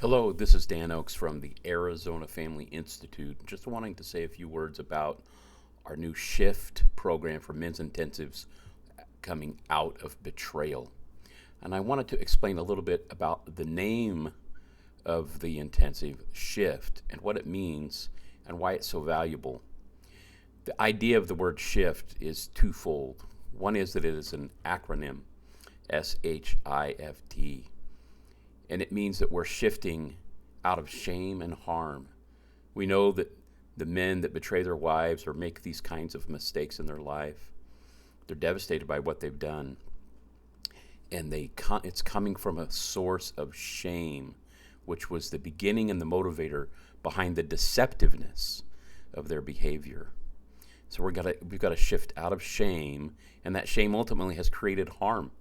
Hello, this is Dan Oakes from the Arizona Family Institute. Just wanting to say a few words about our new shift program for men's intensives coming out of Betrayal. And I wanted to explain a little bit about the name of the intensive shift and what it means and why it's so valuable. The idea of the word shift is twofold. One is that it is an acronym, SHIFT, and it means that we're shifting out of shame and harm. We know that the men that betray their wives or make these kinds of mistakes in their life, they're devastated by what they've done. And it's coming from a source of shame, which was the beginning and the motivator behind the deceptiveness of their behavior. So we've got to shift out of shame, and that shame ultimately has created harm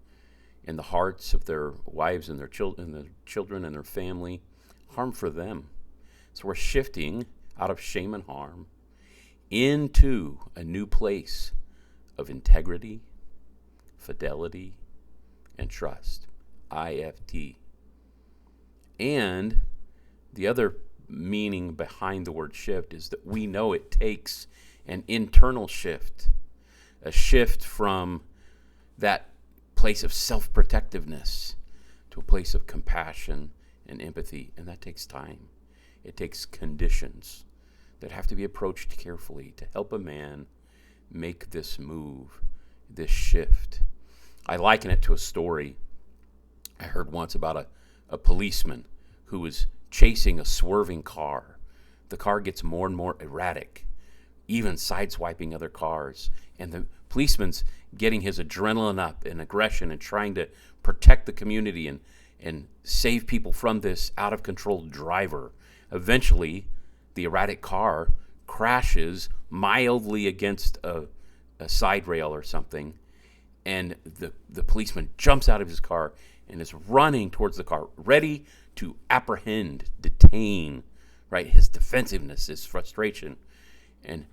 in the hearts of their wives and their children and their family, harm for them. So we're shifting out of shame and harm into a new place of integrity, fidelity, and trust, IFT. And the other meaning behind the word shift is that we know it takes an internal shift, a shift from that place of self-protectiveness to a place of compassion and empathy, and that takes time. It takes conditions that have to be approached carefully to help a man make this move, this shift. I liken it to a story I heard once about a policeman who was chasing a swerving car. The car gets more and more erratic, even sideswiping other cars, and the policeman's getting his adrenaline up and aggression and trying to protect the community and save people from this out-of-control driver. Eventually, the erratic car crashes mildly against a side rail or something, and the policeman jumps out of his car and is running towards the car, ready to apprehend, detain, right? His defensiveness, his frustration. And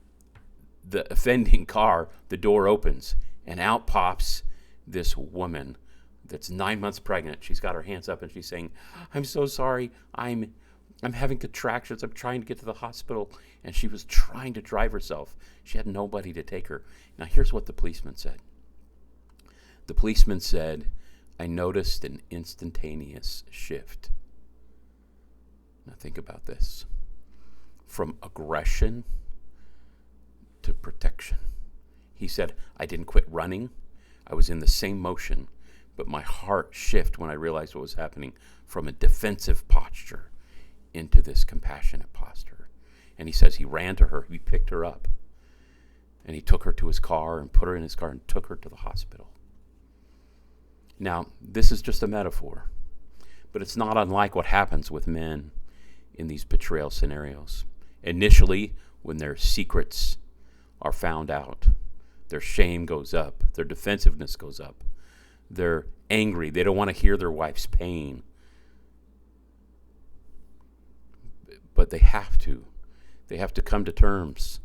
the offending car, the door opens, and out pops this woman that's 9 months pregnant. She's got her hands up and she's saying, "I'm so sorry. I'm having contractions. I'm trying to get to the hospital." And she was trying to drive herself. She had nobody to take her. Now here's what the policeman said. The policeman said, "I noticed an instantaneous shift." Now think about this. From aggression to protection. He said, "I didn't quit running. I was in the same motion, but my heart shifted when I realized what was happening from a defensive posture into this compassionate posture." And he says he ran to her, he picked her up, and he took her to his car and put her in his car and took her to the hospital. Now, this is just a metaphor, but it's not unlike what happens with men in these betrayal scenarios. Initially, when their secrets are found out, their shame goes up, their defensiveness goes up, they're angry, they don't want to hear their wife's pain. But they have to come to terms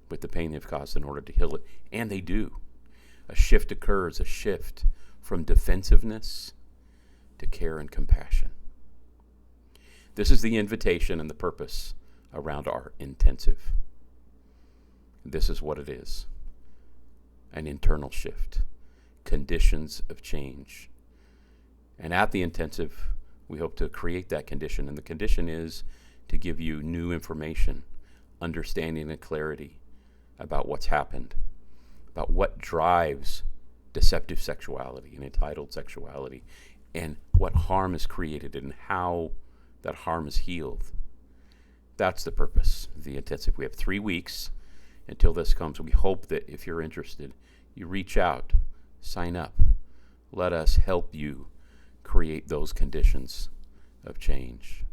with the pain they've caused in order to heal it, and they do. A shift occurs, a shift from defensiveness to care and compassion. This is the invitation and the purpose around our intensive. This is what it is. An internal shift, conditions of change. And at the intensive, we hope to create that condition. And the condition is to give you new information, understanding and clarity about what's happened, about what drives deceptive sexuality and entitled sexuality, and what harm is created and how that harm is healed. That's the purpose of the intensive. We have 3 weeks until this comes. We hope that if you're interested, you reach out, sign up. Let us help you create those conditions of change.